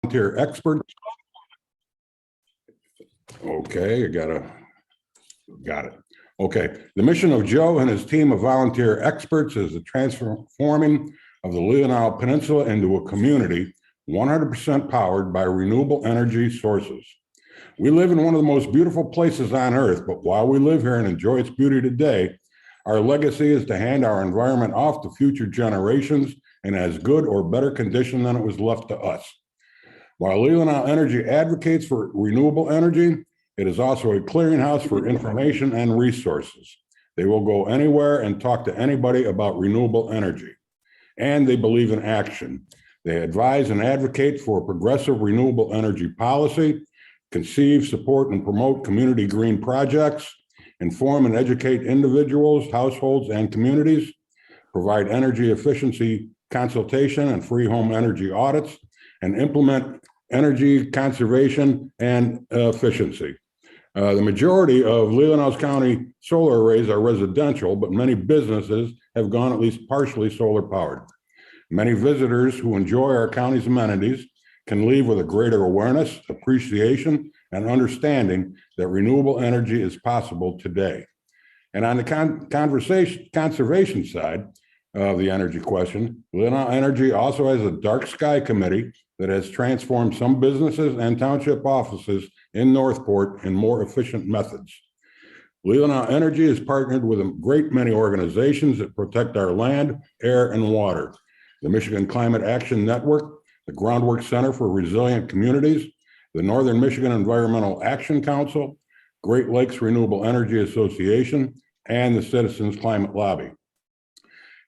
volunteer experts. Okay, got it. Okay, the mission of Joe and his team of volunteer experts is the transforming of the Leelanau Peninsula into a community 100% powered by renewable energy sources. We live in one of the most beautiful places on earth, but while we live here and enjoy its beauty today, our legacy is to hand our environment off to future generations in as good or better condition than it was left to us. While Leelanau Energy advocates for renewable energy, it is also a clearinghouse for information and resources. They will go anywhere and talk to anybody about renewable energy. And they believe in action. They advise and advocate for progressive renewable energy policy, conceive, support, and promote community green projects, inform and educate individuals, households, and communities, provide energy efficiency consultation and free home energy audits, and implement energy conservation and efficiency. The majority of Leelanau County solar arrays are residential, but many businesses have gone at least partially solar powered. Many visitors who enjoy our county's amenities can leave with a greater awareness, appreciation, and understanding that renewable energy is possible today. And on the conservation side of the energy question, Leelanau Energy also has a dark sky committee that has transformed some businesses and township offices in Northport in more efficient methods. Leelanau Energy is partnered with a great many organizations that protect our land, air, and water. The Michigan Climate Action Network, the Groundwork Center for Resilient Communities, the Northern Michigan Environmental Action Council, Great Lakes Renewable Energy Association, and the Citizens Climate Lobby.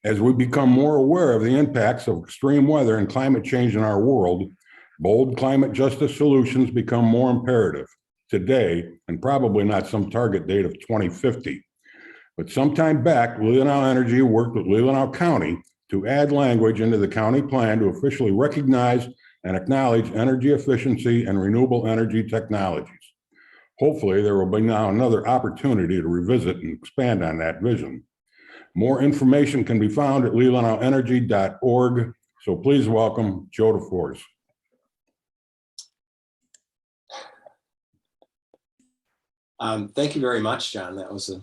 As we become more aware of the impacts of extreme weather and climate change in our world, bold climate justice solutions become more imperative today, and probably not some target date of 2050. But sometime back, Leelanau Energy worked with Leelanau County to add language into the county plan to officially recognize and acknowledge energy efficiency and renewable energy technologies. Hopefully, there will be now another opportunity to revisit and expand on that vision. More information can be found at leelanauenergy.org. So please welcome Joe Defors. Thank you very much, John. That was a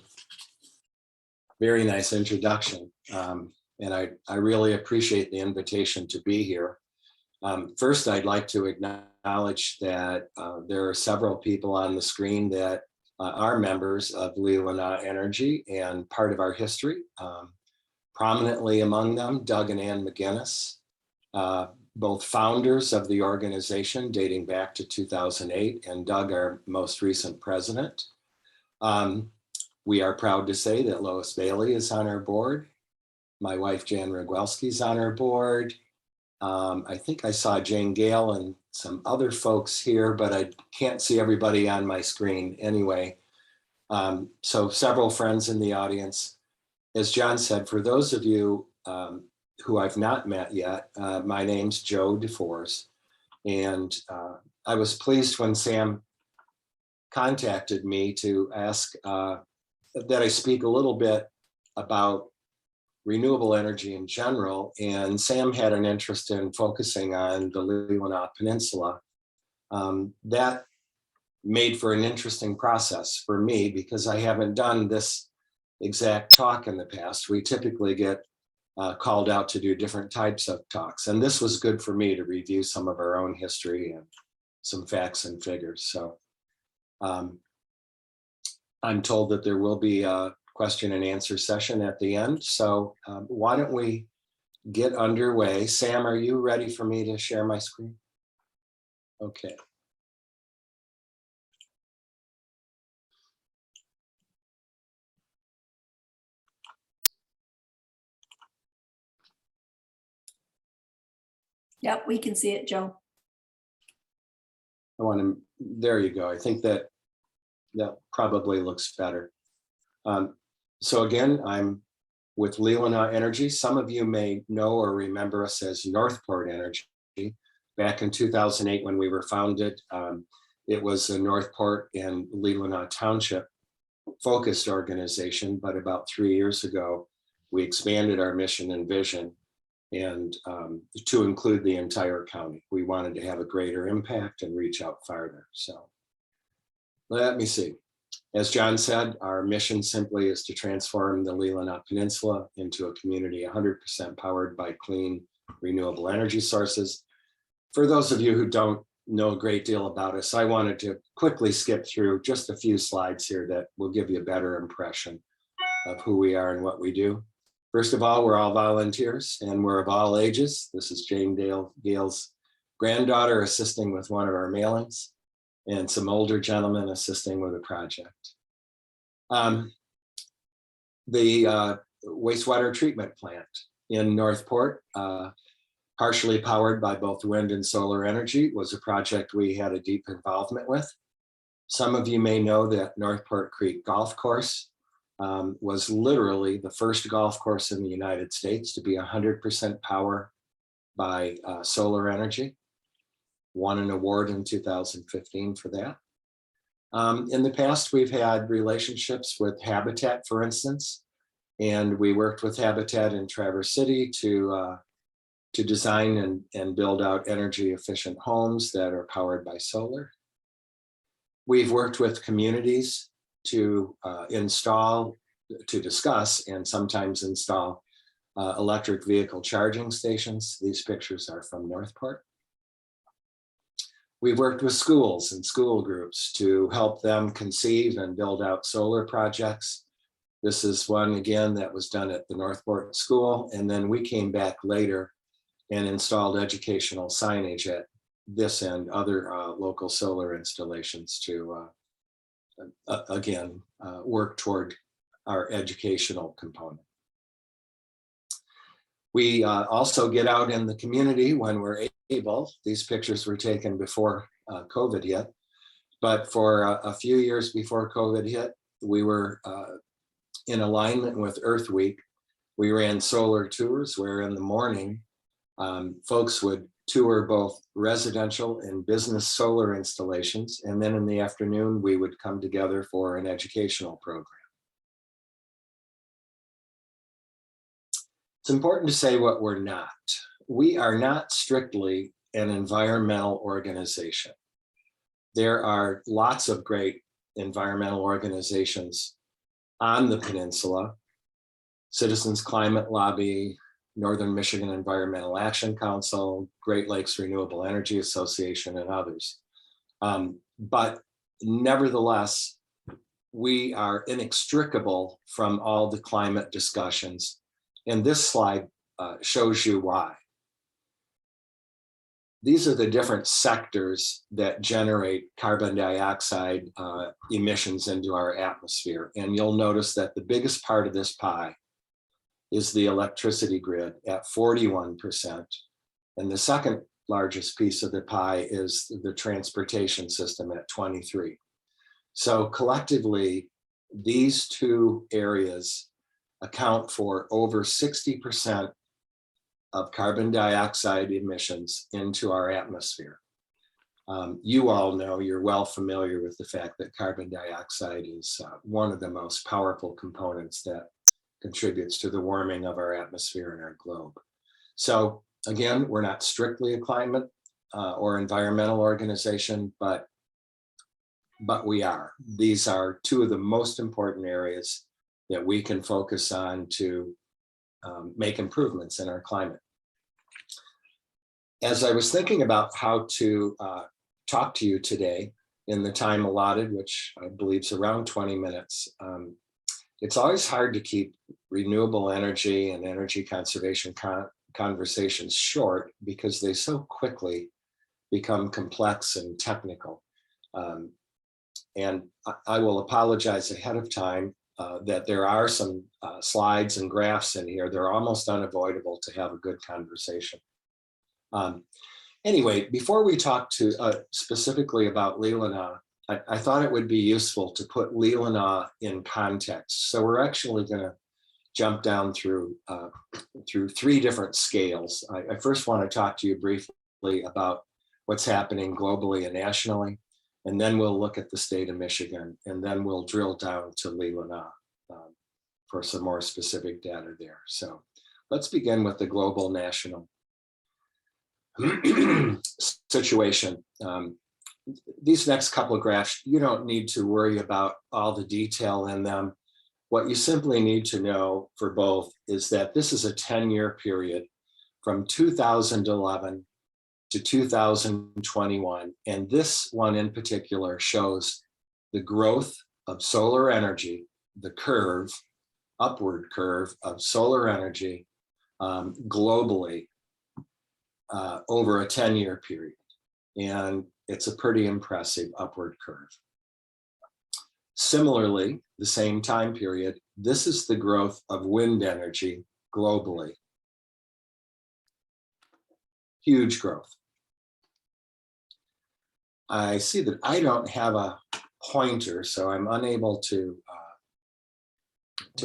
very nice introduction. And I really appreciate the invitation to be here. First, I'd like to acknowledge that there are several people on the screen that are members of Leelanau Energy and part of our history. Prominently among them, Doug and Ann McGinnis, both founders of the organization dating back to 2008, and Doug, our most recent president. We are proud to say that Lois Bailey is on our board. My wife, Jan Rogwelski, is on our board. I think I saw Jane Gale and some other folks here, but I can't see everybody on my screen anyway. So several friends in the audience. As John said, for those of you who I've not met yet, my name's Joe Defors. And I was pleased when Sam contacted me to ask that I speak a little bit about renewable energy in general, and Sam had an interest in focusing on the Leelanau Peninsula. That made for an interesting process for me because I haven't done this exact talk in the past. We typically get called out to do different types of talks, and this was good for me to review some of our own history and some facts and figures. So I'm told that there will be a question and answer session at the end. So why don't we get underway? Sam, are you ready for me to share my screen? Okay. Yep, we can see it, Joe. I want to, there you go. I think that probably looks better. So again, I'm with Leelanau Energy. Some of you may know or remember us as Northport Energy. Back in 2008, when we were founded, it was a Northport and Leelanau Township focused organization, but about 3 years ago, we expanded our mission and vision and to include the entire county. We wanted to have a greater impact and reach out farther. So let me see. As John said, our mission simply is to transform the Leelanau Peninsula into a community 100% powered by clean, renewable energy sources. For those of you who don't know a great deal about us, I wanted to quickly skip through just a few slides here that will give you a better impression of who we are and what we do. First of all, we're all volunteers and we're of all ages. This is Jane Gale's granddaughter assisting with one of our mailings, and some older gentlemen assisting with a project. The wastewater treatment plant in Northport, partially powered by both wind and solar energy, was a project we had a deep involvement with. Some of you may know that Northport Creek Golf Course was literally the first golf course in the United States to be 100% power by solar energy. Won an award in 2015 for that. In the past, we've had relationships with Habitat, for instance, and we worked with Habitat in Traverse City to design and build out energy efficient homes that are powered by solar. We've worked with communities to discuss and sometimes install electric vehicle charging stations. These pictures are from Northport. We've worked with schools and school groups to help them conceive and build out solar projects. This is one, again, that was done at the Northport School. And then we came back later and installed educational signage at this and other local solar installations to, again, work toward our educational component. We also get out in the community when we're able. These pictures were taken before COVID hit, but for a few years before COVID hit, we were in alignment with Earth Week. We ran solar tours where in the morning, folks would tour both residential and business solar installations, and then in the afternoon, we would come together for an educational program. It's important to say what we're not. We are not strictly an environmental organization. There are lots of great environmental organizations on the peninsula: Citizens Climate Lobby, Northern Michigan Environmental Action Council, Great Lakes Renewable Energy Association, and others. But nevertheless, we are inextricable from all the climate discussions. And this slide shows you why. These are the different sectors that generate carbon dioxide emissions into our atmosphere. And you'll notice that the biggest part of this pie is the electricity grid at 41%. And the second largest piece of the pie is the transportation system at 23%. So collectively, these two areas account for over 60% of carbon dioxide emissions into our atmosphere. You all know, you're well familiar with the fact that carbon dioxide is one of the most powerful components that contributes to the warming of our atmosphere and our globe. So again, we're not strictly a climate or environmental organization, but we are. These are two of the most important areas that we can focus on to make improvements in our climate. As I was thinking about how to talk to you today in the time allotted, which I believe is around 20 minutes, it's always hard to keep renewable energy and energy conservation conversations short because they so quickly become complex and technical. And I will apologize ahead of time that there are some slides and graphs in here. They're almost unavoidable to have a good conversation. Anyway, before we talk to specifically about Leelanau, I thought it would be useful to put Leelanau in context. So we're actually going to jump down through three different scales. I first want to talk to you briefly about what's happening globally and nationally, and then we'll look at the state of Michigan, and then we'll drill down to Leelanau for some more specific data there. So let's begin with the global national situation. These next couple of graphs, you don't need to worry about all the detail in them. What you simply need to know for both is that this is a 10-year period from 2011 to 2021. And this one in particular shows the growth of solar energy, the curve, upward curve of solar energy globally over a 10-year period. And it's a pretty impressive upward curve. Similarly, the same time period, this is the growth of wind energy globally. Huge growth. I see that I don't have a pointer, so I'm unable to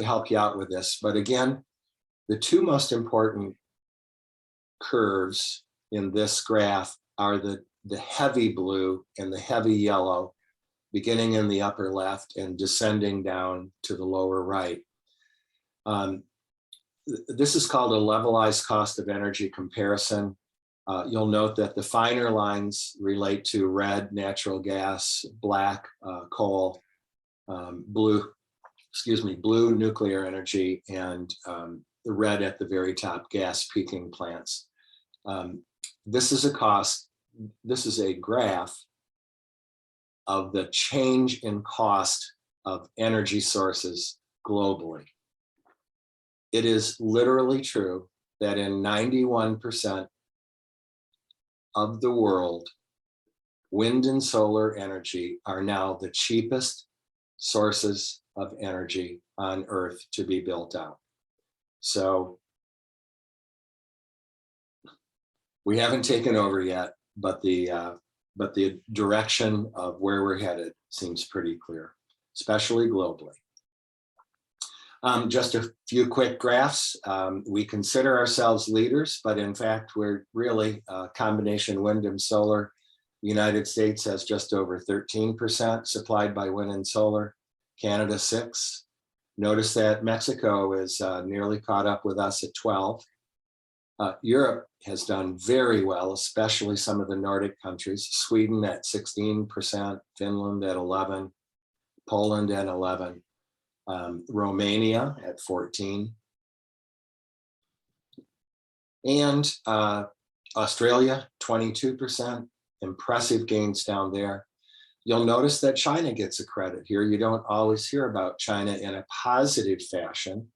help you out with this. But again, the two most important curves in this graph are the heavy blue and the heavy yellow, beginning in the upper left and descending down to the lower right. This is called a levelized cost of energy comparison. You'll note that the finer lines relate to red, natural gas, black, coal, blue nuclear energy, and the red at the very top, gas peaking plants. This is a graph of the change in cost of energy sources globally. It is literally true that in 91% of the world, wind and solar energy are now the cheapest sources of energy on Earth to be built out. So we haven't taken over yet, but the direction of where we're headed seems pretty clear, especially globally. Just a few quick graphs. We consider ourselves leaders, but in fact, we're really a combination wind and solar. The United States has just over 13% supplied by wind and solar, Canada 6%. Notice that Mexico is nearly caught up with us at 12%. Europe has done very well, especially some of the Nordic countries, Sweden at 16%, Finland at 11%, Poland at 11%. Romania at 14%, and Australia 22%, impressive gains down there. You'll notice that China gets a credit here. You don't always hear about China in a positive fashion,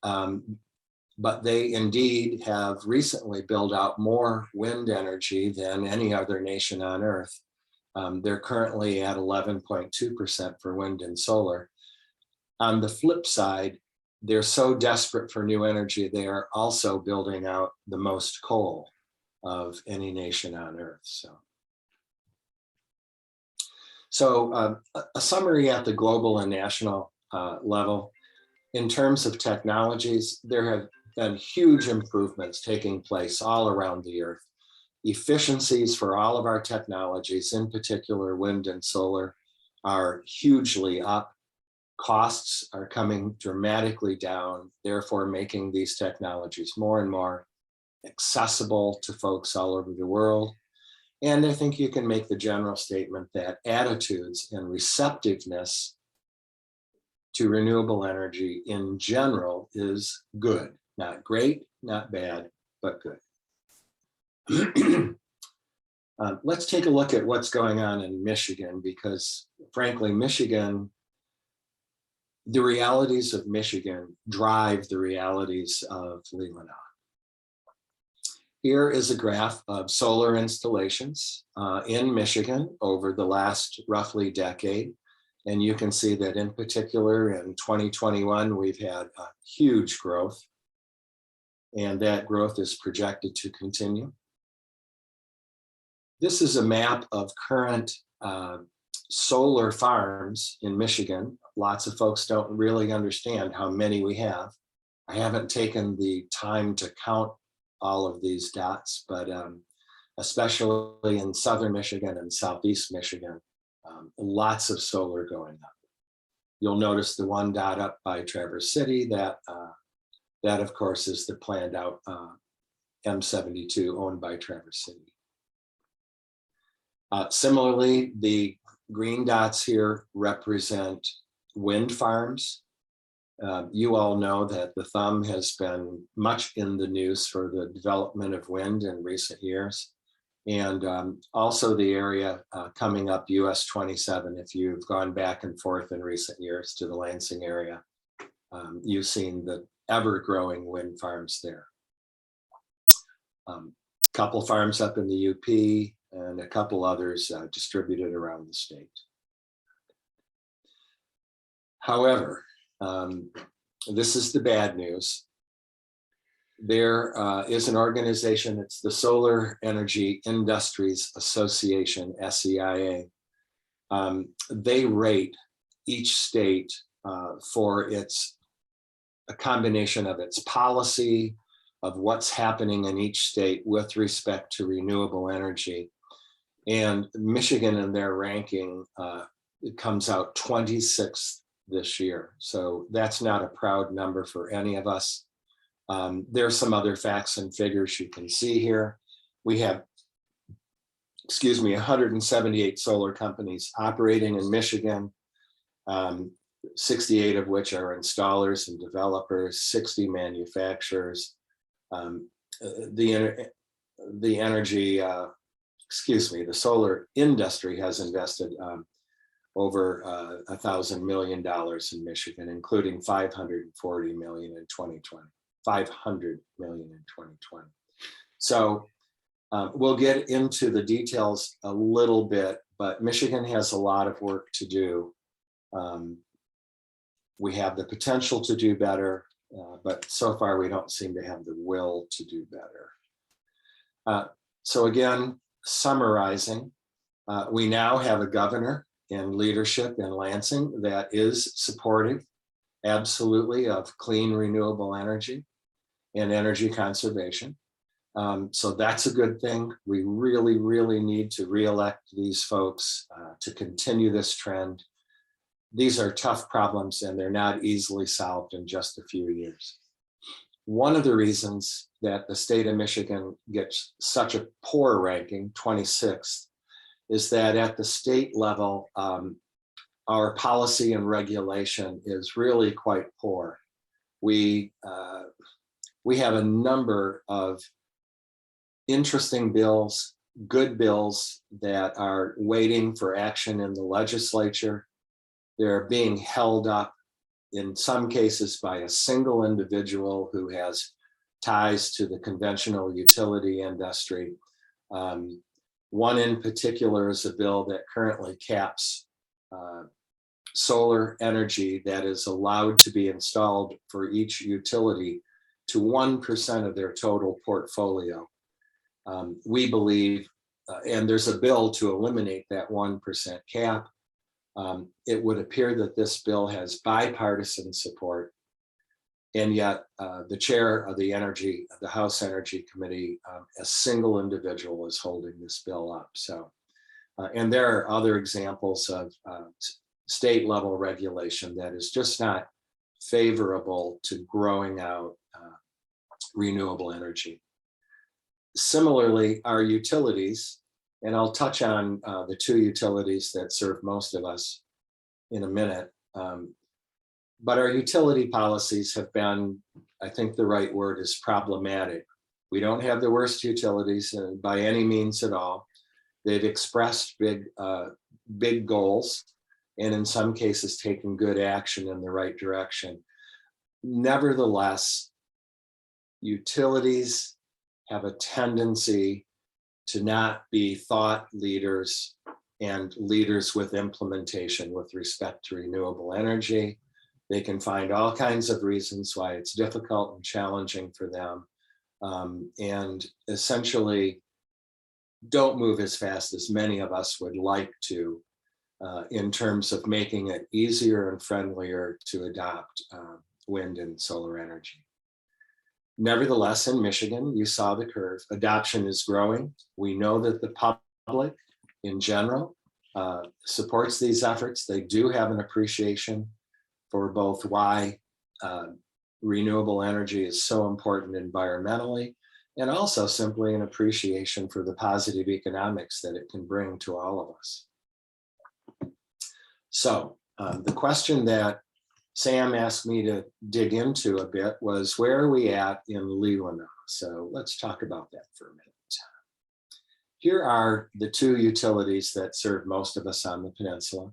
but they indeed have recently built out more wind energy than any other nation on Earth. They're currently at 11.2% for wind and solar. On the flip side, they're so desperate for new energy, they are also building out the most coal of any nation on Earth. So a summary at the global and national level. In terms of technologies, there have been huge improvements taking place all around the Earth. Efficiencies for all of our technologies, in particular wind and solar, are hugely up. Costs are coming dramatically down, therefore making these technologies more and more accessible to folks all over the world. And I think you can make the general statement that attitudes and receptiveness to renewable energy in general is good. Not great, not bad, but good. Let's take a look at what's going on in Michigan, because frankly, the realities of Michigan drive the realities of Leelanau. Here is a graph of solar installations in Michigan over the last roughly decade. And you can see that in particular in 2021, we've had a huge growth, and that growth is projected to continue. This is a map of current solar farms in Michigan. Lots of folks don't really understand how many we have. I haven't taken the time to count all of these dots, but especially in southern Michigan and southeast Michigan, lots of solar going up. You'll notice the one dot up by Traverse City that That, of course, is the planned out M72 owned by Traverse City. Similarly, the green dots here represent wind farms. You all know that the thumb has been much in the news for the development of wind in recent years. And also the area coming up US 27, if you've gone back and forth in recent years to the Lansing area, you've seen the ever-growing wind farms there. Couple farms up in the UP and a couple others distributed around the state. However, this is the bad news. There is an organization, it's the Solar Energy Industries Association, SEIA. They rate each state for a combination of its policy, of what's happening in each state with respect to renewable energy. And Michigan in their ranking, it comes out 26th this year. So that's not a proud number for any of us. There's some other facts and figures you can see here. We have, 178 solar companies operating in Michigan, 68 of which are installers and developers, 60 manufacturers. The solar industry has invested over $1,000 million in Michigan, including $540 million in 2020. 500 million in 2020. So we'll get into the details a little bit, but Michigan has a lot of work to do. We have the potential to do better, but so far we don't seem to have the will to do better. So again, summarizing, we now have a governor and leadership in Lansing that is supportive, absolutely, of clean renewable energy and energy conservation. So that's a good thing. We really, really need to reelect these folks to continue this trend. These are tough problems and they're not easily solved in just a few years. One of the reasons that the state of Michigan gets such a poor ranking, 26th, is that at the state level, our policy and regulation is really quite poor. We have a number of interesting bills, good bills that are waiting for action in the legislature. They're being held up in some cases by a single individual who has ties to the conventional utility industry. One in particular is a bill that currently caps solar energy that is allowed to be installed for each utility to 1% of their total portfolio. We believe, and there's a bill to eliminate that 1% cap. It would appear that this bill has bipartisan support, and yet the chair of the House Energy Committee, a single individual is holding this bill up. So, and there are other examples of state level regulation that is just not favorable to growing out renewable energy. Similarly, our utilities, and I'll touch on the two utilities that serve most of us in a minute, but our utility policies have been, I think the right word is problematic. We don't have the worst utilities by any means at all. They've expressed big goals, and in some cases taken good action in the right direction. Nevertheless, utilities have a tendency to not be thought leaders and leaders with implementation with respect to renewable energy. They can find all kinds of reasons why it's difficult and challenging for them, and essentially don't move as fast as many of us would like to in terms of making it easier and friendlier to adopt wind and solar energy. Nevertheless, in Michigan, you saw the curve. Adoption is growing. We know that the public in general supports these efforts. They do have an appreciation for both why renewable energy is so important environmentally, and also simply an appreciation for the positive economics that it can bring to all of us. So the question that Sam asked me to dig into a bit was, where are we at in Leelanau? So let's talk about that for a minute. Here are the two utilities that serve most of us on the peninsula.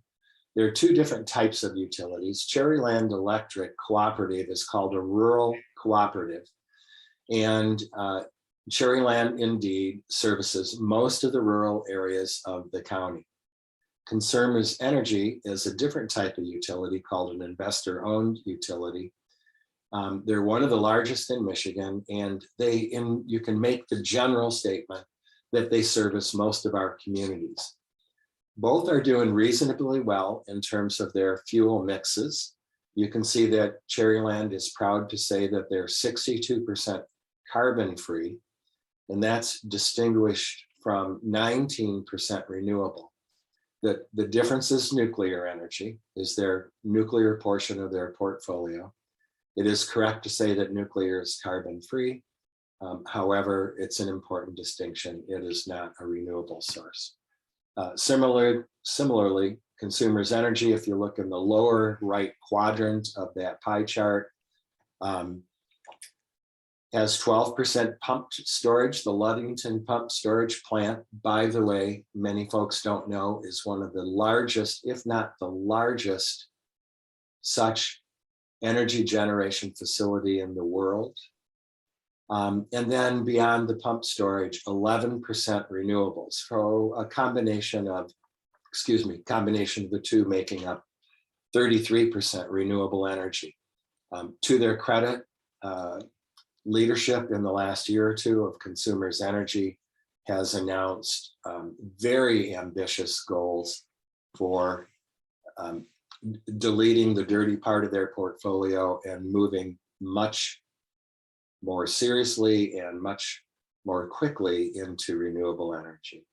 There are two different types of utilities. Cherryland Electric Cooperative is called a rural cooperative, and Cherryland indeed services most of the rural areas of the county. Consumers Energy is a different type of utility called an investor-owned utility. They're one of the largest in Michigan, and you can make the general statement that they service most of our communities. Both are doing reasonably well in terms of their fuel mixes. You can see that Cherryland is proud to say that they're 62% carbon-free, and that's distinguished from 19% renewable. The difference is nuclear energy, is their nuclear portion of their portfolio. It is correct to say that nuclear is carbon-free. However, it's an important distinction. It is not a renewable source. Similarly, Consumers Energy, if you look in the lower right quadrant of that pie chart, has 12% pumped storage. The Ludington Pump Storage Plant, by the way, many folks don't know, is one of the largest, if not the largest, such energy generation facility in the world. And then beyond the pump storage, 11% renewables. So a combination of the two making up 33% renewable energy. To their credit, leadership in the last year or two of Consumers Energy has announced very ambitious goals for deleting the dirty part of their portfolio and moving much more seriously and much more quickly into renewable energy.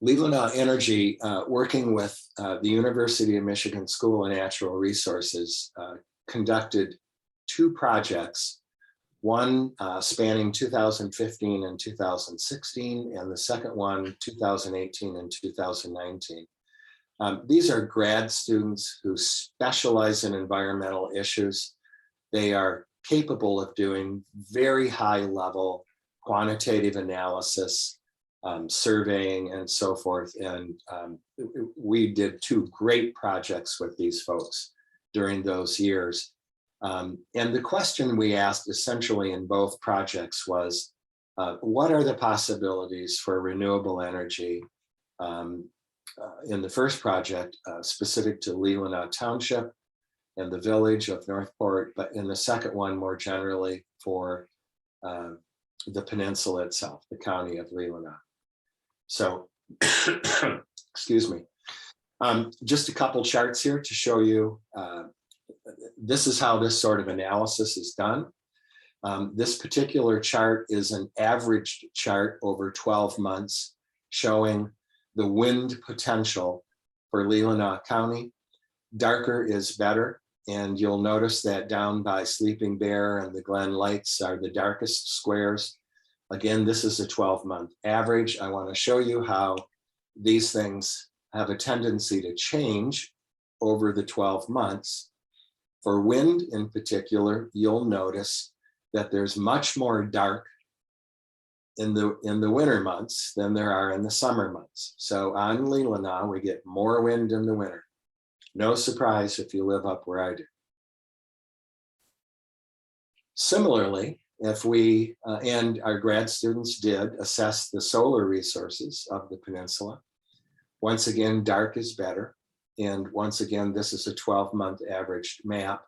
Leelanau Energy, working with the University of Michigan School of Natural Resources, conducted two projects, one spanning 2015 and 2016, and the second one 2018 and 2019. These are grad students who specialize in environmental issues. They are capable of doing very high level quantitative analysis, surveying, and so forth. And we did two great projects with these folks during those years. And the question we asked essentially in both projects was, what are the possibilities for renewable energy in the first project, specific to Leelanau Township and the village of Northport, but in the second one, more generally for the peninsula itself, the county of Leelanau. So, excuse me. Just a couple charts here to show you, this is how this sort of analysis is done. This particular chart is an averaged chart over 12 months showing the wind potential for Leelanau County. Darker is better. And you'll notice that down by Sleeping Bear and the Glen Lakes are the darkest squares. Again, this is a 12-month average. I want to show you how these things have a tendency to change over the 12 months. For wind in particular, you'll notice that there's much more dark in the winter months than there are in the summer months. So on Leelanau, we get more wind in the winter. No surprise if you live up where I do. Similarly, if we, and our grad students did assess the solar resources of the peninsula, once again, dark is better. And once again, this is a 12-month averaged map.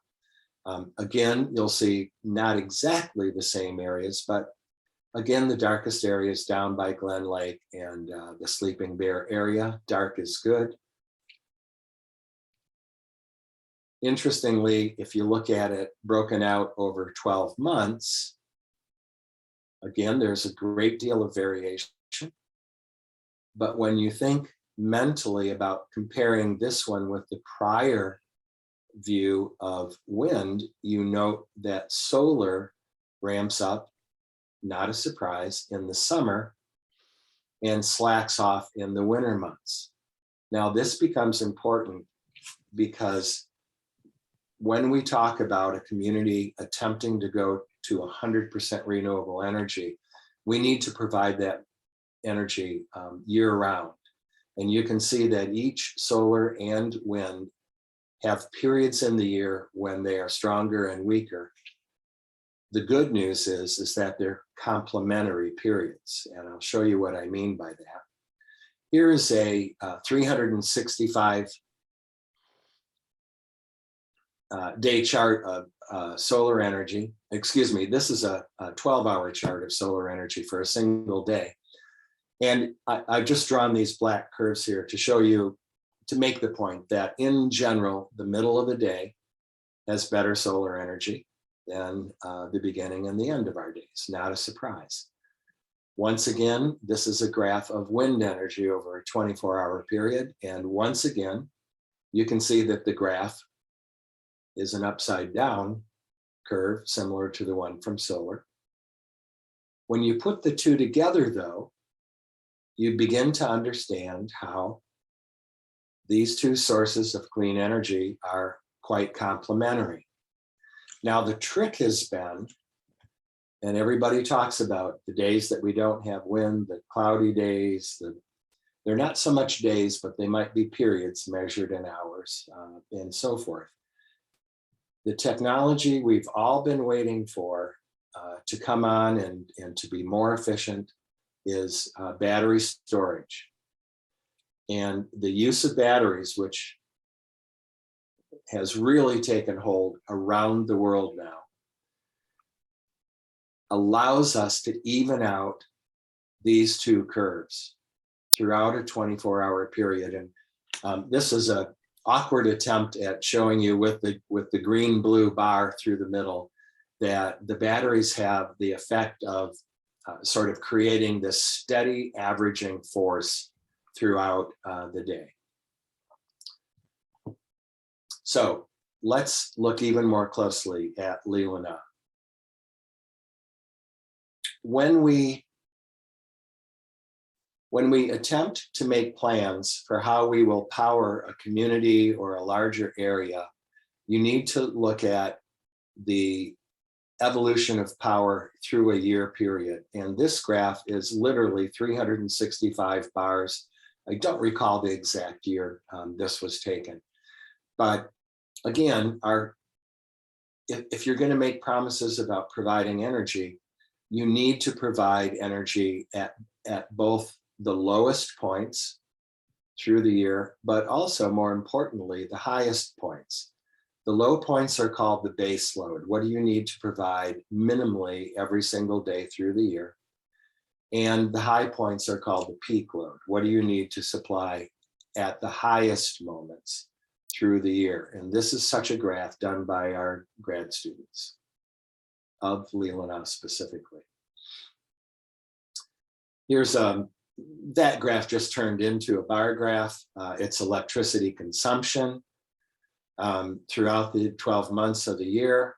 Again, you'll see not exactly the same areas, but again, the darkest areas down by Glen Lake and the Sleeping Bear area. Dark is good. Interestingly, if you look at it broken out over 12 months, again, there's a great deal of variation. But when you think mentally about comparing this one with the prior view of wind, you note that solar ramps up, not a surprise, in the summer and slacks off in the winter months. Now, this becomes important because when we talk about a community attempting to go to 100% renewable energy, we need to provide that energy year round. And you can see that each solar and wind have periods in the year when they are stronger and weaker. The good news is that they're complementary periods, and I'll show you what I mean by that. Here is a 365 day chart of solar energy. Excuse me, this is a 12-hour chart of solar energy for a single day. And I've just drawn these black curves here to show you, to make the point that in general, the middle of the day has better solar energy than the beginning and the end of our days. Not a surprise. Once again, this is a graph of wind energy over a 24-hour period. And once again, you can see that the graph is an upside down curve, similar to the one from solar. When you put the two together, though, you begin to understand how these two sources of clean energy are quite complementary. Now, the trick has been, and everybody talks about the days that we don't have wind, the cloudy days, they're not so much days, but they might be periods measured in hours and so forth. The technology we've all been waiting for to come on and to be more efficient is battery storage. And the use of batteries, which has really taken hold around the world now, allows us to even out these two curves throughout a 24-hour period. And this is an awkward attempt at showing you with the green-blue bar through the middle that the batteries have the effect of sort of creating this steady averaging force throughout the day. So let's look even more closely at Leelanau. When we attempt to make plans for how we will power a community or a larger area, you need to look at the evolution of power through a year period. And this graph is literally 365 bars. I don't recall the exact year this was taken. But again, if you're going to make promises about providing energy, you need to provide energy at both the lowest points through the year, but also more importantly, the highest points. The low points are called the base load. What do you need to provide minimally every single day through the year? And the high points are called the peak load. What do you need to supply at the highest moments through the year? And this is such a graph done by our grad students of Leelanau specifically. Here's that graph just turned into a bar graph. It's electricity consumption throughout the 12 months of the year.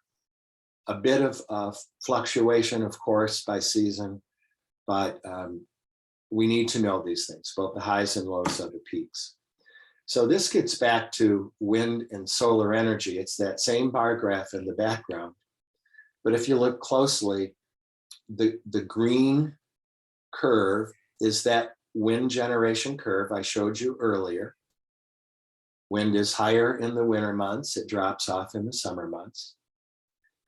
A bit of fluctuation, of course, by season, but we need to know these things, both the highs and lows of the peaks. So this gets back to wind and solar energy. It's that same bar graph in the background. But if you look closely, the green curve is that wind generation curve I showed you earlier. Wind is higher in the winter months, it drops off in the summer months.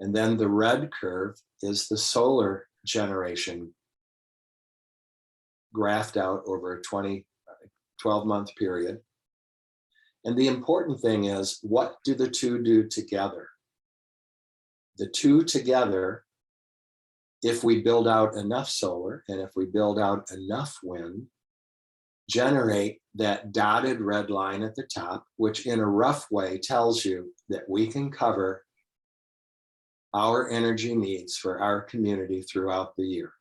And then the red curve is the solar generation graphed out over a 12-month period. And the important thing is, what do the two do together? The two together, if we build out enough solar and if we build out enough wind, generate that dotted red line at the top, which in a rough way tells you that we can cover our energy needs for our community throughout the year.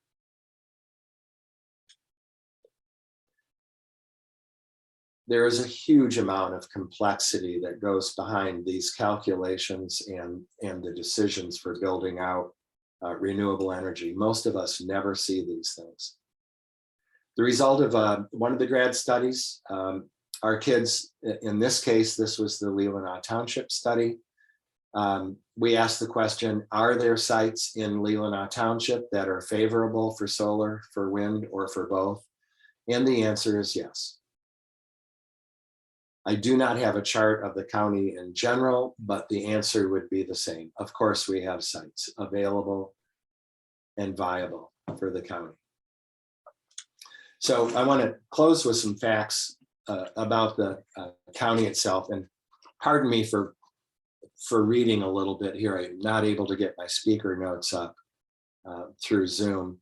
there is a huge amount of complexity that goes behind these calculations and the decisions for building out renewable energy. Most of us never see these things. The result of one of the grad studies, our kids, in this case, this was the Leelanau Township study. We asked the question, are there sites in Leelanau Township that are favorable for solar, for wind, or for both? And the answer is yes. I do not have a chart of the county in general, but the answer would be the same. Of course, we have sites available and viable for the county. So I want to close with some facts about the county itself. And pardon me for reading a little bit here. I'm not able to get my speaker notes up through Zoom.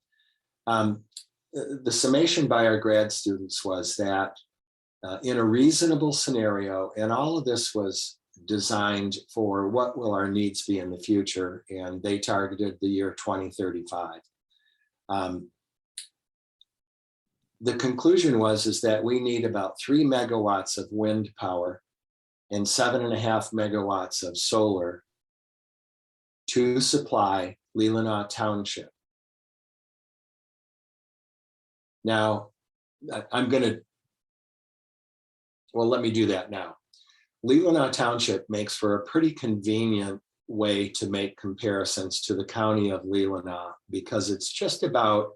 The summation by our grad students was that in a reasonable scenario, and all of this was designed for what will our needs be in the future, and they targeted the year 2035. The conclusion is that we need about 3 megawatts of wind power and 7.5 megawatts of solar to supply Leelanau Township. Now, let me do that now. Leelanau Township makes for a pretty convenient way to make comparisons to the county of Leelanau, because it's just about,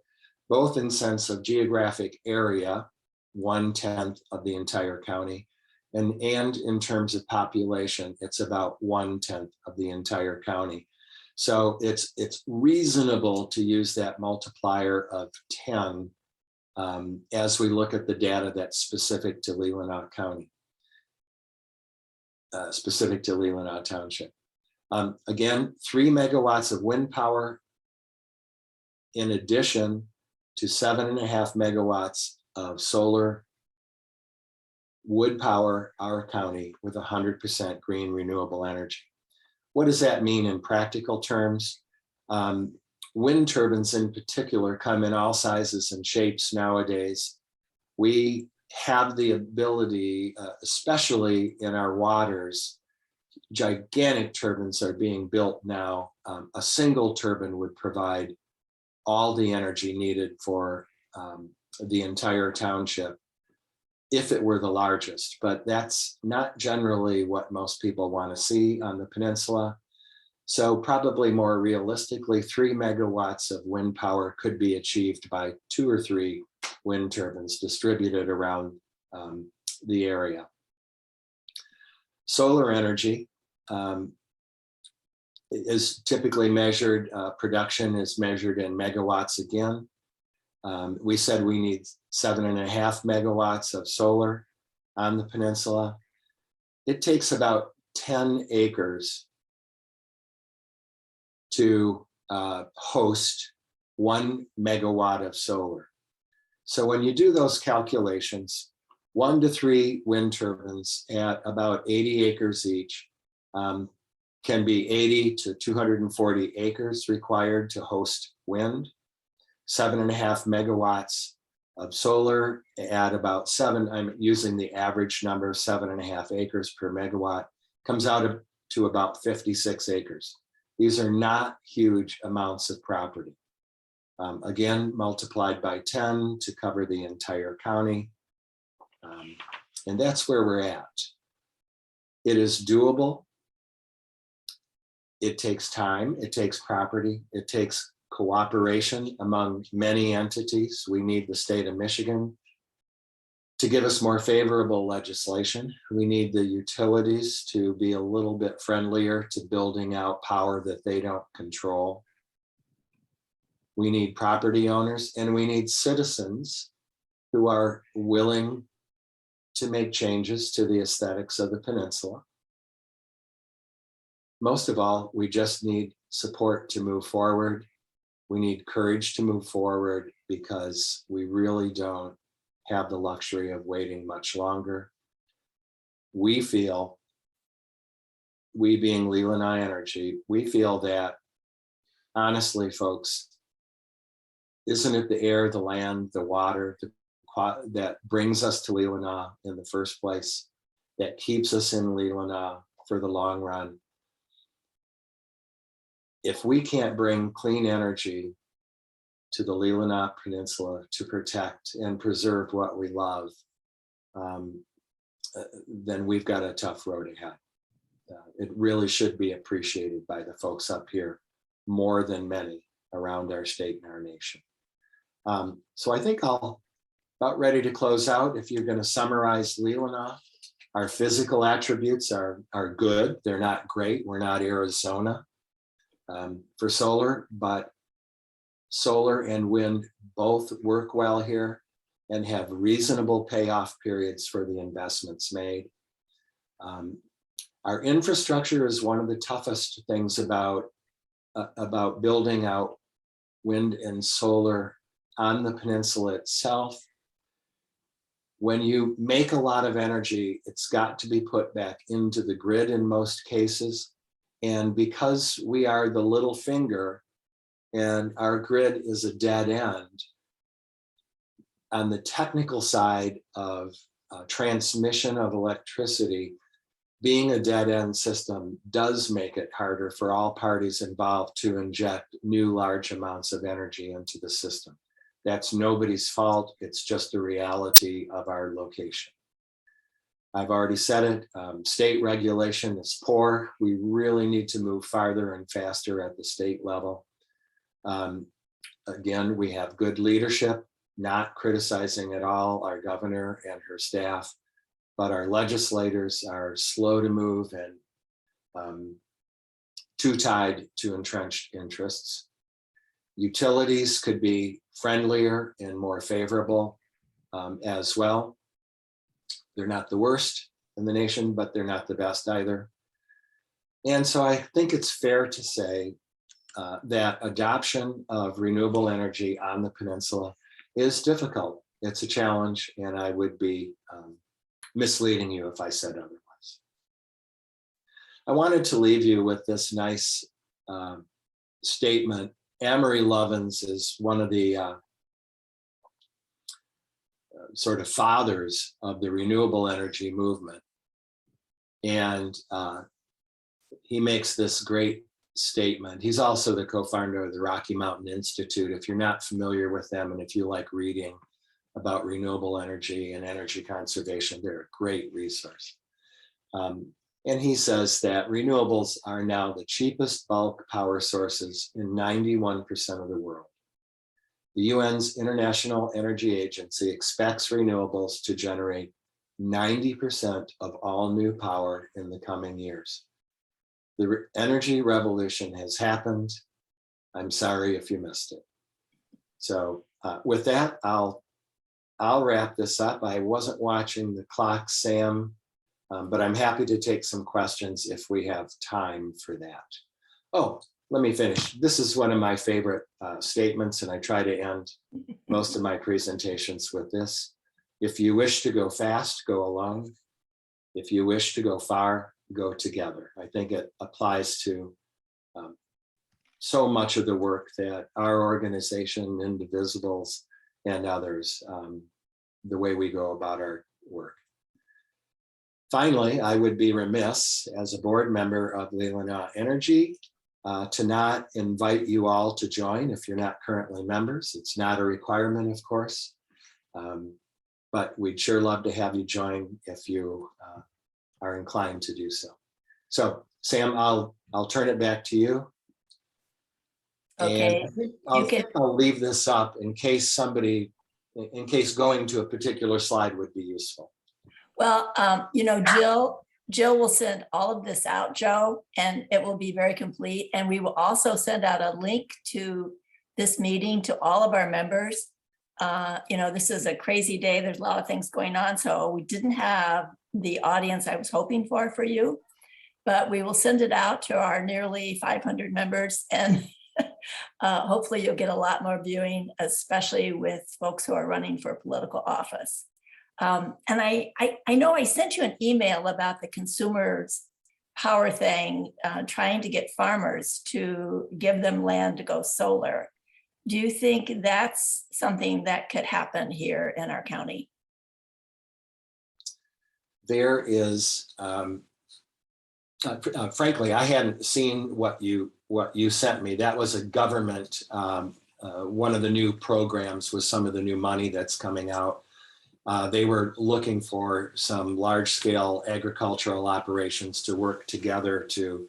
both in sense of geographic area, 1/10 of the entire county, and in terms of population, it's about 1/10 of the entire county. So it's reasonable to use that multiplier of 10 as we look at the data that's specific to Leelanau County, specific to Leelanau Township. Again, 3 megawatts of wind power in addition to 7.5 megawatts of solar would power our county with 100% green renewable energy. What does that mean in practical terms? Wind turbines in particular come in all sizes and shapes nowadays. We have the ability, especially in our waters, gigantic turbines are being built now. A single turbine would provide all the energy needed for the entire township if it were the largest, but that's not generally what most people want to see on the peninsula. So probably more realistically, 3 megawatts of wind power could be achieved by 2 or 3 wind turbines distributed around the area. Solar energy is typically measured, production is measured in megawatts again. We said we need 7.5 megawatts of solar on the peninsula. It takes about 10 acres to host 1 megawatt of solar. So when you do those calculations, 1 to 3 wind turbines at about 80 acres each can be 80 to 240 acres required to host wind. 7.5 megawatts of solar at about 7, I'm using the average number, 7.5 acres per megawatt, comes out to about 56 acres. These are not huge amounts of property. Again, multiplied by 10 to cover the entire county. And that's where we're at. It is doable. It takes time, it takes property, it takes cooperation among many entities. We need the state of Michigan to give us more favorable legislation. We need the utilities to be a little bit friendlier to building out power that they don't control. We need property owners, and we need citizens who are willing to make changes to the aesthetics of the peninsula. Most of all, we just need support to move forward. We need courage to move forward because we really don't have the luxury of waiting much longer. We feel, we being Leelanau Energy, we feel that, honestly, folks, isn't it the air, the land, the water, the that brings us to Leelanau in the first place, that keeps us in Leelanau for the long run. If we can't bring clean energy to the Leelanau Peninsula to protect and preserve what we love, then we've got a tough road ahead. It really should be appreciated by the folks up here more than many around our state and our nation. So I think I'll about ready to close out. If you're going to summarize Leelanau, our physical attributes are good. They're not great. We're not Arizona for solar, but solar and wind both work well here and have reasonable payoff periods for the investments made. Our infrastructure is one of the toughest things about building out wind and solar on the peninsula itself. When you make a lot of energy, it's got to be put back into the grid in most cases. And because we are the little finger and our grid is a dead end, on the technical side of transmission of electricity, being a dead end system does make it harder for all parties involved to inject new large amounts of energy into the system. That's nobody's fault. It's just the reality of our location. I've already said it, state regulation is poor. We really need to move farther and faster at the state level. Again, we have good leadership, not criticizing at all our governor and her staff, but our legislators are slow to move and too tied to entrenched interests. Utilities could be friendlier and more favorable as well. They're not the worst in the nation, but they're not the best either. And so I think it's fair to say that adoption of renewable energy on the peninsula is difficult. It's a challenge, and I would be misleading you if I said otherwise. I wanted to leave you with this nice statement. Amory Lovins is one of the sort of fathers of the renewable energy movement. And he makes this great statement. He's also the co-founder of the Rocky Mountain Institute. If you're not familiar with them, and if you like reading about renewable energy and energy conservation, they're a great resource. And he says that renewables are now the cheapest bulk power sources in 91% of the world. The UN's International Energy Agency expects renewables to generate 90% of all new power in the coming years. The energy revolution has happened. I'm sorry if you missed it. So with that, I'll wrap this up. I wasn't watching the clock, Sam, but I'm happy to take some questions if we have time for that. Oh, let me finish. This is one of my favorite statements, and I try to end most of my presentations with this. If you wish to go fast, go alone. If you wish to go far, go together. I think it applies to so much of the work that our organization, Indivisibles, and others, the way we go about our work. Finally, I would be remiss as a board member of Leelanau Energy to not invite you all to join if you're not currently members. It's not a requirement, of course, but we'd sure love to have you join if you are inclined to do so. So Sam, I'll turn it back to you. Okay. And I think I'll leave this up in case going to a particular slide would be useful. Well, Jill will send all of this out, Joe, and it will be very complete. And we will also send out a link to this meeting to all of our members. This is a crazy day. There's a lot of things going on. So we didn't have the audience I was hoping for you, but we will send it out to our nearly 500 members, and hopefully you'll get a lot more viewing, especially with folks who are running for political office. And I know I sent you an email about the consumers power thing, trying to get farmers to give them land to go solar. Do you think that's something that could happen here in our county? There is, frankly, I hadn't seen what you sent me. That was a government, one of the new programs with some of the new money that's coming out. They were looking for some large scale agricultural operations to work together to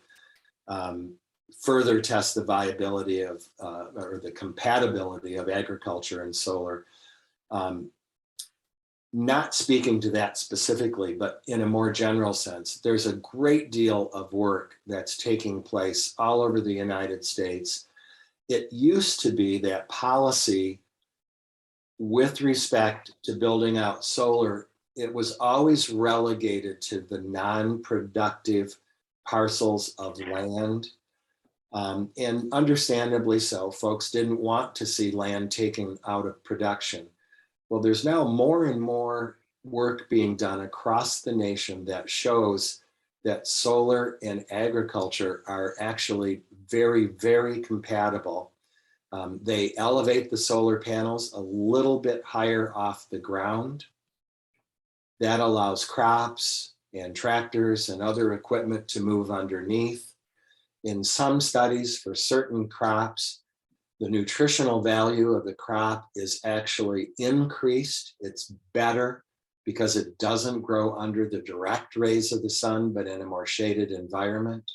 further test the viability of or the compatibility of agriculture and solar. Not speaking to that specifically, but in a more general sense, there's a great deal of work that's taking place all over the United States. It used to be that policy with respect to building out solar, it was always relegated to the non-productive parcels of land. And understandably so, folks didn't want to see land taken out of production. Well, there's now more and more work being done across the nation that shows that solar and agriculture are actually very, very compatible. They elevate the solar panels a little bit higher off the ground. That allows crops and tractors and other equipment to move underneath. In some studies for certain crops, the nutritional value of the crop is actually increased. It's better because it doesn't grow under the direct rays of the sun, but in a more shaded environment.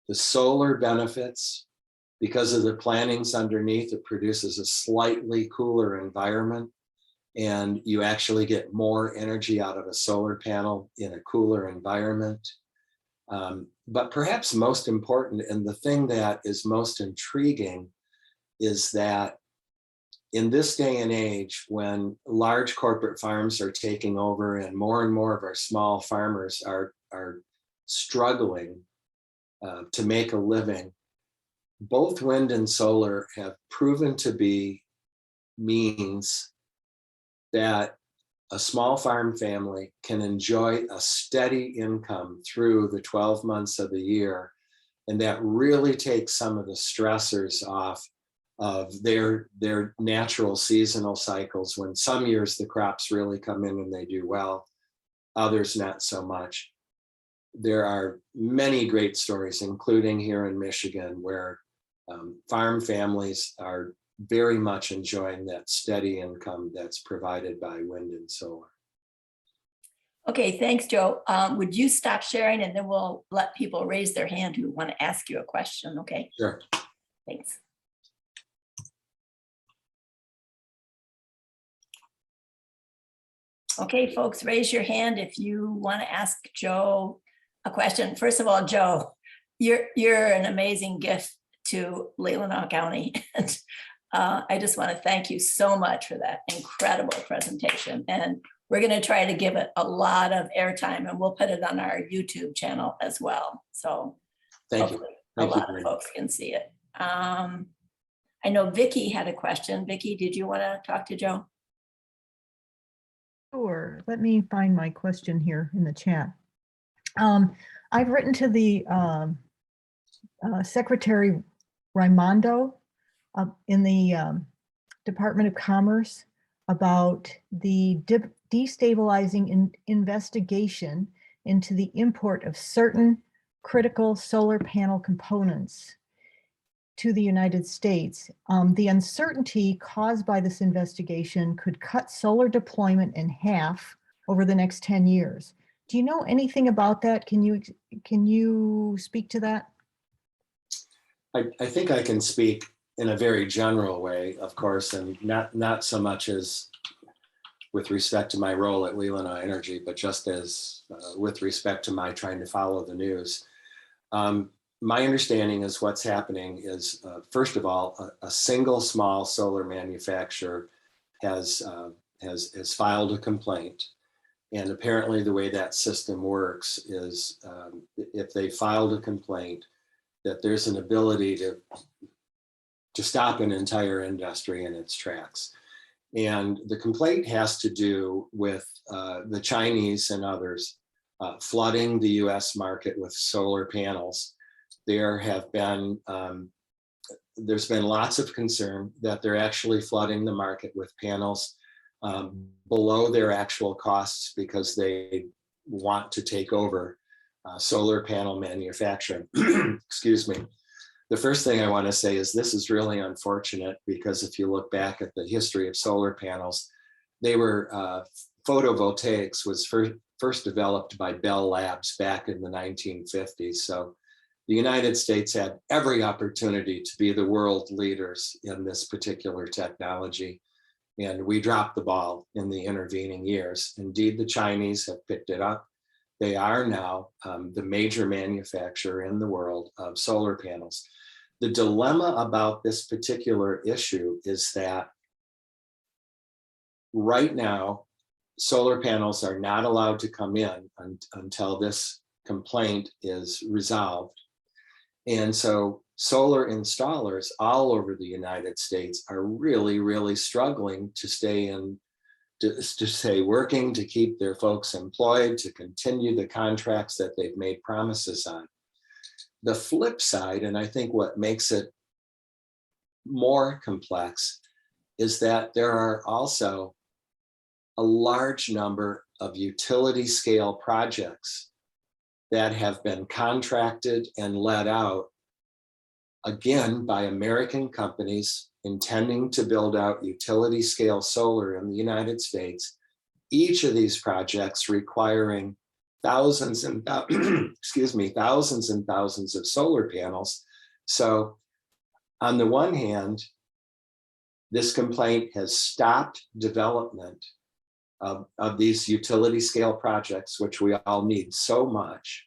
The solar benefits, because of the plantings underneath, it produces a slightly cooler environment, and you actually get more energy out of a solar panel in a cooler environment. But perhaps most important, and the thing that is most intriguing, is that in this day and age, when large corporate farms are taking over and more of our small farmers are struggling to make a living, both wind and solar have proven to be means that a small farm family can enjoy a steady income through the 12 months of the year. And that really takes some of the stressors off of their natural seasonal cycles, when some years the crops really come in and they do well, others not so much. There are many great stories, including here in Michigan, where farm families are very much enjoying that steady income that's provided by wind and solar. Okay, thanks, Joe. Would you stop sharing, and then we'll let people raise their hand who want to ask you a question, okay? Sure. Thanks. Okay, folks, raise your hand if you want to ask Joe a question. First of all, Joe, you're an amazing gift to Leelanau County. And I just want to thank you so much for that incredible presentation. And we're going to try to give it a lot of airtime, and we'll put it on our YouTube channel as well. So Thank you. a lot of folks can see it. I know Vicky had a question. Vicky, did you want to talk to Joe? Sure. Let me find my question here in the chat. I've written to the Secretary Raimondo in the Department of Commerce about the destabilizing investigation into the import of certain critical solar panel components to the United States. The uncertainty caused by this investigation could cut solar deployment in half over the next 10 years. Do you know anything about that? Can you speak to that? I think I can speak in a very general way, of course, and not so much as with respect to my role at Leelanau Energy, but just as with respect to my trying to follow the news. My understanding is what's happening is, first of all, a single small solar manufacturer has filed a complaint. And apparently the way that system works is if they filed a complaint, that there's an ability to stop an entire industry in its tracks. And the complaint has to do with the Chinese and others flooding the US market with solar panels. There have been there's been lots of concern that they're actually flooding the market with panels below their actual costs because they want to take over solar panel manufacturing. Excuse me. The first thing I want to say is this is really unfortunate because if you look back at the history of solar panels, they were photovoltaics was first developed by Bell Labs back in the 1950s. So the United States had every opportunity to be the world leaders in this particular technology. And we dropped the ball in the intervening years. Indeed, the Chinese have picked it up. They are now the major manufacturer in the world of solar panels. The dilemma about this particular issue is that right now, solar panels are not allowed to come in until this complaint is resolved. And so solar installers all over the United States are really, really struggling to stay in, to stay working, to keep their folks employed, to continue the contracts that they've made promises on. The flip side, and I think what makes it more complex, is that there are also a large number of utility scale projects that have been contracted and let out, again, by American companies intending to build out utility scale solar in the United States. Each of these projects requiring thousands and thousands and thousands of solar panels. So on the one hand, this complaint has stopped development of these utility scale projects, which we all need so much.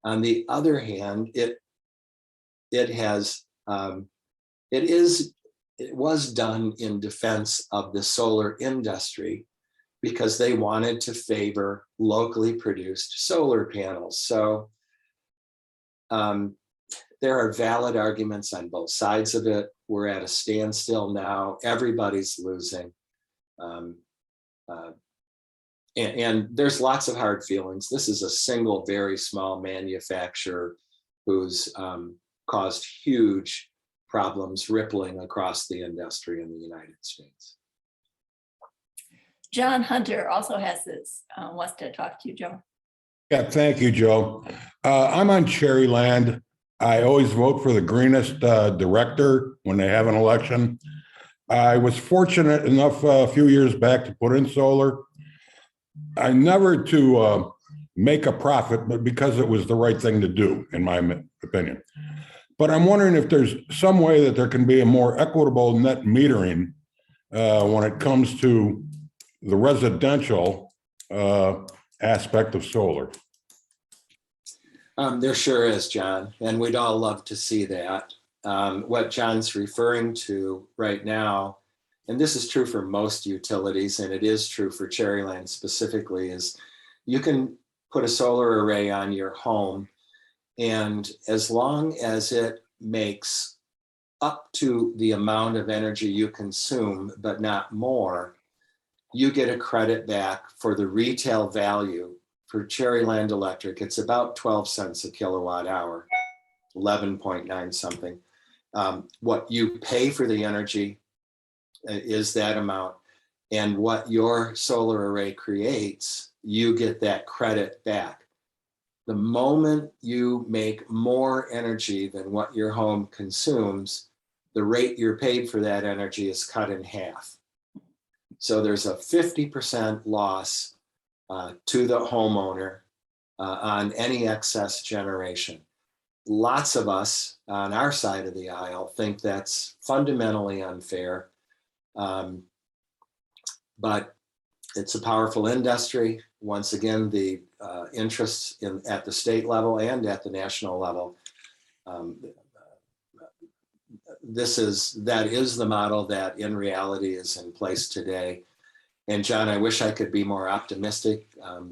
On the other hand, it was done in defense of the solar industry because they wanted to favor locally produced solar panels. So there are valid arguments on both sides of it. We're at a standstill now. Everybody's losing. And there's lots of hard feelings. This is a single, very small manufacturer who's caused huge problems rippling across the industry in the United States. John Hunter also has this, wants to talk to you, Joe. Yeah, thank you, Joe. I'm on Cherry Land. I always vote for the greenest director when they have an election. I was fortunate enough a few years back to put in solar. I never to make a profit, but because it was the right thing to do, in my opinion. But I'm wondering if there's some way that there can be a more equitable net metering when it comes to the residential aspect of solar. There sure is, John, and we'd all love to see that. What John's referring to right now, and this is true for most utilities, and it is true for Cherryland specifically, is you can put a solar array on your home, and as long as it makes up to the amount of energy you consume, but not more, you get a credit back for the retail value. For Cherryland Electric, it's about 12 cents a kilowatt hour, 11.9 something. What you pay for the energy is that amount. And what your solar array creates, you get that credit back. The moment you make more energy than what your home consumes, the rate you're paid for that energy is cut in half. So there's a 50% loss to the homeowner on any excess generation. Lots of us on our side of the aisle think that's fundamentally unfair, but it's a powerful industry. Once again, the interests at the state level and at the national level, that is the model that in reality is in place today. And John, I wish I could be more optimistic.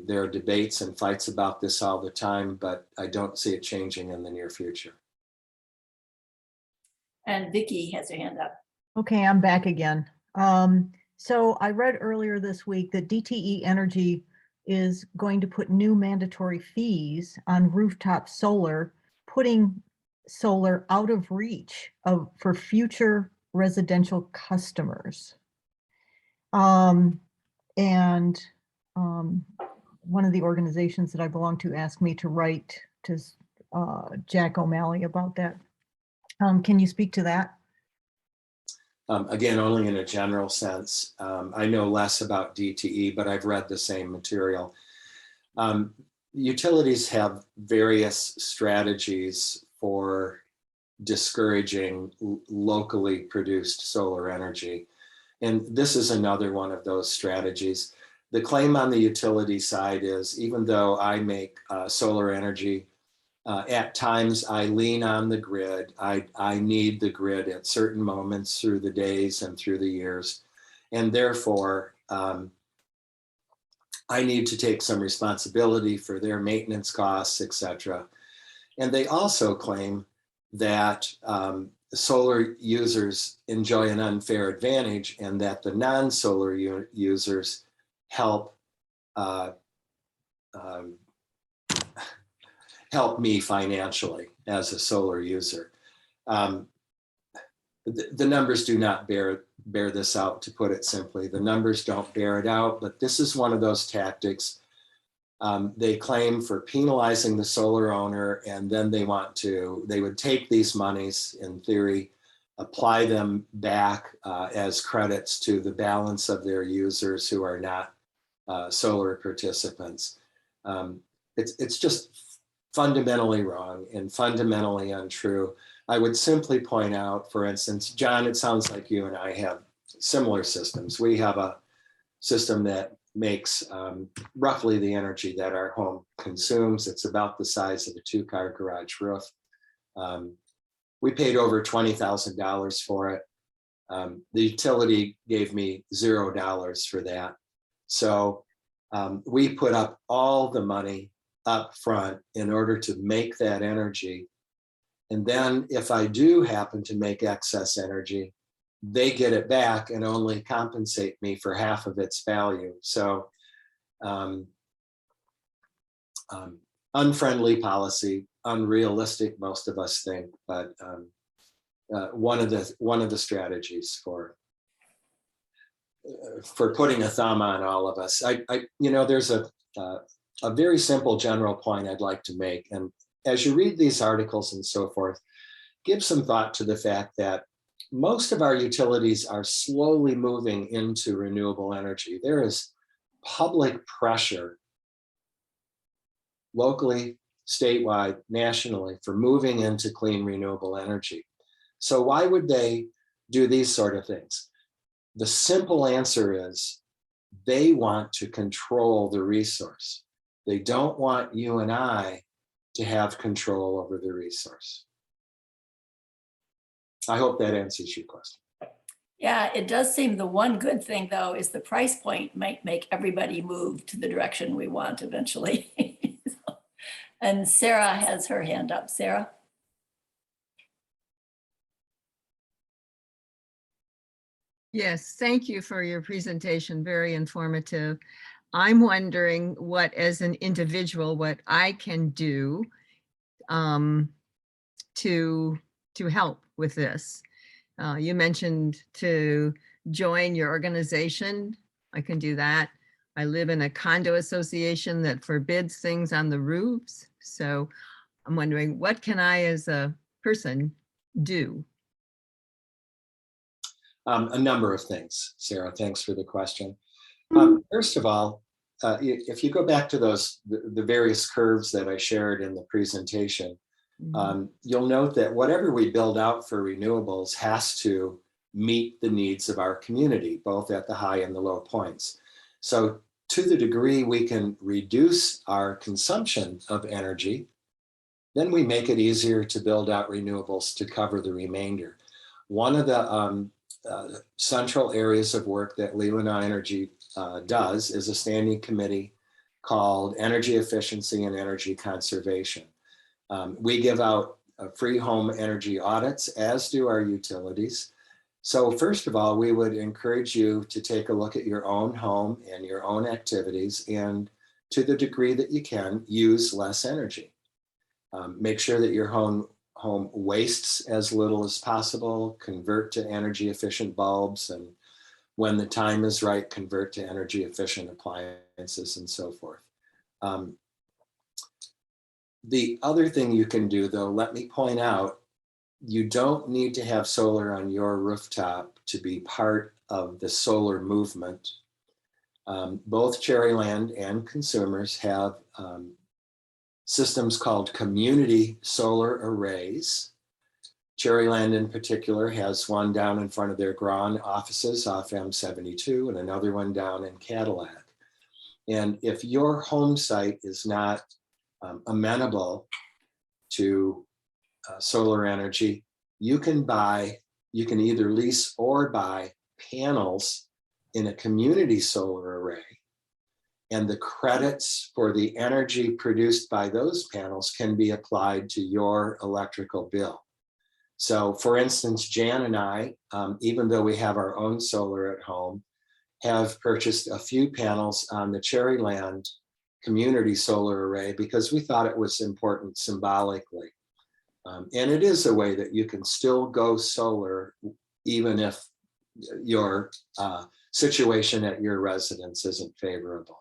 There are debates and fights about this all the time, but I don't see it changing in the near future. And Vicky has her hand up. Okay, I'm back again. So I read earlier this week that DTE Energy is going to put new mandatory fees on rooftop solar, putting solar out of reach for future residential customers. And one of the organizations that I belong to asked me to write to Jack O'Malley about that. Can you speak to that? Again, only in a general sense. I know less about DTE, but I've read the same material. Utilities have various strategies for discouraging locally produced solar energy. And this is another one of those strategies. The claim on the utility side is, even though I make solar energy, at times I lean on the grid. I need the grid at certain moments through the days and through the years. And therefore, I need to take some responsibility for their maintenance costs, et cetera. And they also claim that solar users enjoy an unfair advantage and that the non-solar users help help me financially as a solar user. The numbers do not bear this out, to put it simply. The numbers don't bear it out, but this is one of those tactics. They claim for penalizing the solar owner, and then they would take these monies, in theory, apply them back as credits to the balance of their users who are not solar participants. It's just fundamentally wrong and fundamentally untrue. I would simply point out, for instance, John, it sounds like you and I have similar systems. We have a system that makes roughly the energy that our home consumes. It's about the size of a 2-car garage roof. We paid over $20,000 for it. The utility gave me $0 for that. So we put up all the money up front in order to make that energy. And then if I do happen to make excess energy, they get it back and only compensate me for half of its value. So unfriendly policy, unrealistic, most of us think, but one of the strategies for putting a thumb on all of us. There's a very simple general point I'd like to make. And as you read these articles and so forth, give some thought to the fact that most of our utilities are slowly moving into renewable energy. There is public pressure locally, statewide, nationally for moving into clean renewable energy. So why would they do these sort of things? The simple answer is they want to control the resource. They don't want you and I to have control over the resource. I hope that answers your question. Yeah, it does seem the one good thing, though, is the price point might make everybody move to the direction we want eventually. And Sarah has her hand up. Sarah? Yes, thank you for your presentation. Very informative. I'm wondering what, as an individual, what I can do to help with this. You mentioned to join your organization. I can do that. I live in a condo association that forbids things on the roofs. So I'm wondering, what can I as a person do? A number of things, Sarah. Thanks for the question. First of all, if you go back to the various curves that I shared in the presentation, you'll note that whatever we build out for renewables has to meet the needs of our community, both at the high and the low points. So to the degree we can reduce our consumption of energy, then we make it easier to build out renewables to cover the remainder. One of the central areas of work that Leelanau Energy does is a standing committee called Energy Efficiency and Energy Conservation. We give out free home energy audits, as do our utilities. So first of all, we would encourage you to take a look at your own home and your own activities, and to the degree that you can, use less energy. Make sure that your home home wastes as little as possible, convert to energy efficient bulbs, and when the time is right, convert to energy efficient appliances and so forth. The other thing you can do, though, let me point out, you don't need to have solar on your rooftop to be part of the solar movement. Both Cherryland and consumers have systems called community solar arrays. Cherryland in particular has one down in front of their Grand offices off M72 and another one down in Cadillac. And if your home site is not amenable to solar energy, you can either lease or buy panels in a community solar array. And the credits for the energy produced by those panels can be applied to your electrical bill. So for instance, Jan and I, even though we have our own solar at home, have purchased a few panels on the Cherryland community solar array because we thought it was important symbolically. And it is a way that you can still go solar even if your situation at your residence isn't favorable.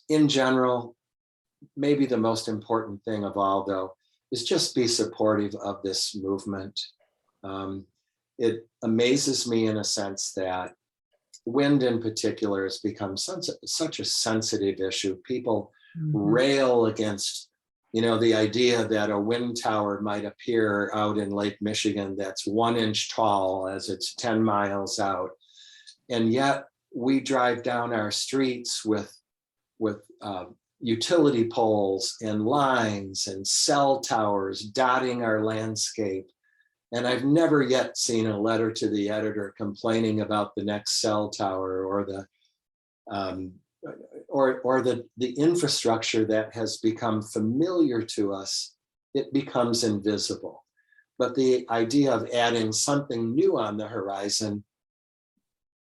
In general, maybe the most important thing of all, though, is just be supportive of this movement. It amazes me in a sense that wind in particular has become such a sensitive issue. People rail against, the idea that a wind tower might appear out in Lake Michigan that's 1 inch tall as it's 10 miles out. And yet we drive down our streets with utility poles and lines and cell towers dotting our landscape. And I've never yet seen a letter to the editor complaining about the next cell tower or the infrastructure that has become familiar to us. It becomes invisible. But the idea of adding something new on the horizon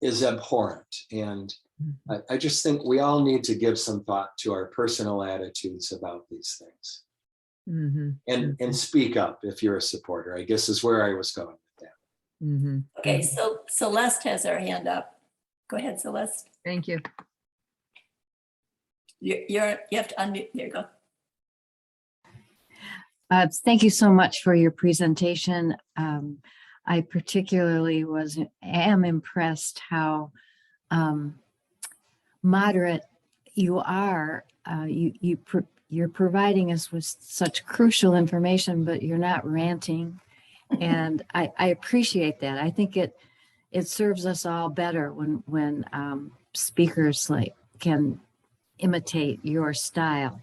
is abhorrent. And I just think we all need to give some thought to our personal attitudes about these things. And speak up if you're a supporter, I guess is where I was going with that. Okay, so Celeste has her hand up. Go ahead, Celeste. Thank you. You have to unmute. There you go. Thank you so much for your presentation. I particularly am impressed how moderate you are. You're providing us with such crucial information, but you're not ranting. And I appreciate that. I think it serves us all better when speakers can imitate your style.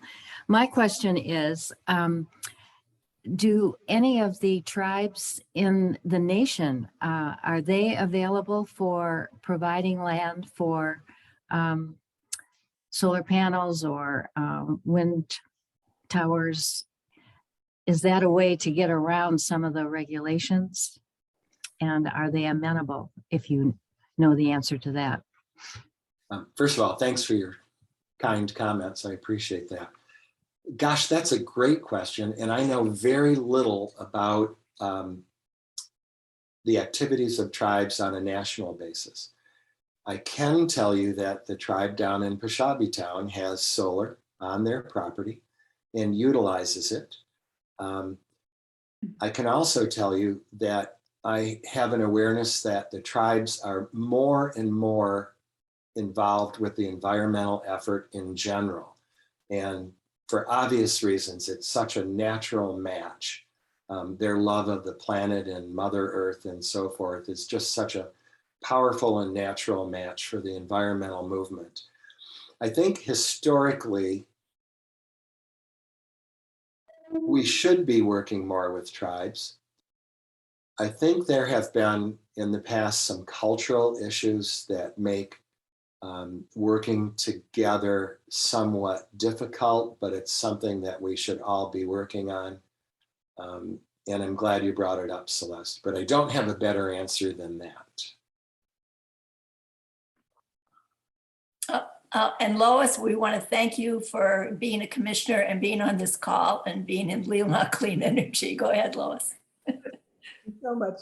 My question is, do any of the tribes in the nation, are they available for providing land for solar panels or wind towers? Is that a way to get around some of the regulations? And are they amenable, if you know the answer to that? First of all, thanks for your kind comments. I appreciate that. Gosh, that's a great question. And I know very little about the activities of tribes on a national basis. I can tell you that the tribe down in Peshabi Town has solar on their property and utilizes it. I can also tell you that I have an awareness that the tribes are more and more involved with the environmental effort in general. And for obvious reasons, it's such a natural match. Their love of the planet and Mother Earth and so forth is just such a powerful and natural match for the environmental movement. I think historically, we should be working more with tribes. I think there have been in the past some cultural issues that make working together somewhat difficult, but it's something that we should all be working on. And I'm glad you brought it up, Celeste, but I don't have a better answer than that. And Lois, we want to thank you for being a commissioner and being on this call and being in Leelanau Clean Energy. Go ahead, Lois. So much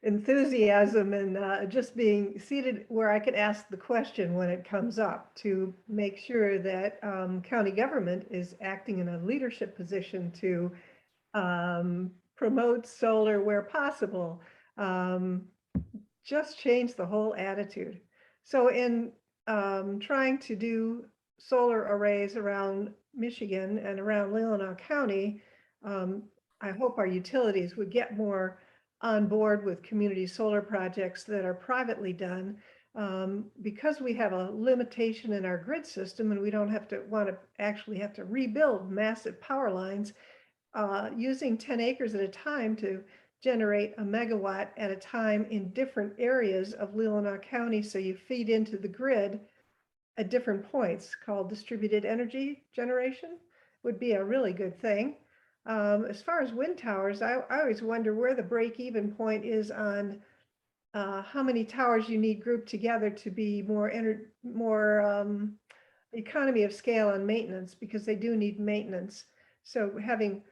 enthusiasm and just being seated where I could ask the question when it comes up to make sure that county government is acting in a leadership position to promote solar where possible. Just change the whole attitude. So in trying to do solar arrays around Michigan and around Leelanau County, I hope our utilities would get more on board with community solar projects that are privately done, because we have a limitation in our grid system and we don't have to actually have to rebuild massive power lines, using 10 acres at a time to generate a megawatt at a time in different areas of Leelanau County. So you feed into the grid at different points, called distributed energy generation, would be a really good thing. As far as wind towers, I always wonder where the break-even point is on how many towers you need grouped together to be more economy of scale on maintenance, because they do need maintenance. So having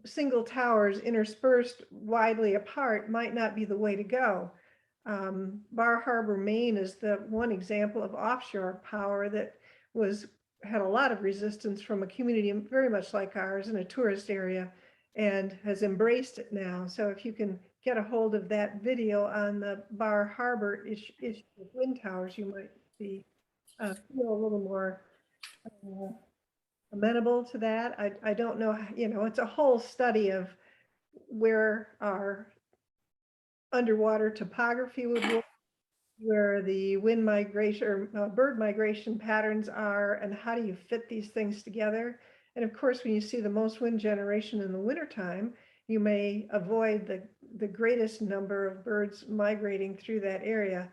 single towers interspersed widely apart might not be the way to go. Bar Harbor, Maine is the one example of offshore power that had a lot of resistance from a community very much like ours in a tourist area, and has embraced it now. So if you can get a hold of that video on the Bar Harbor issue with wind towers, you might feel a little more amenable to that. I don't know, it's a whole study of where our underwater topography would work, where the wind migration or bird migration patterns are, and how do you fit these things together. And of course, when you see the most wind generation in the wintertime, you may avoid the greatest number of birds migrating through that area.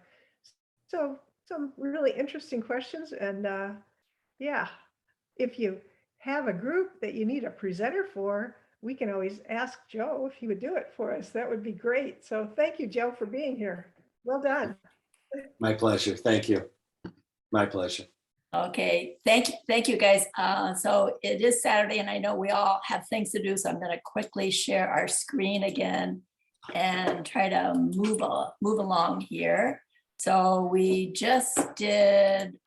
So some really interesting questions. And yeah, if you have a group that you need a presenter for, we can always ask Joe if he would do it for us. That would be great. So thank you, Joe, for being here. Well done. My pleasure. Thank you. My pleasure. Okay, thank you guys. So it is Saturday and I know we all have things to do, so I'm gonna quickly share our screen again and try to move along here. So we just did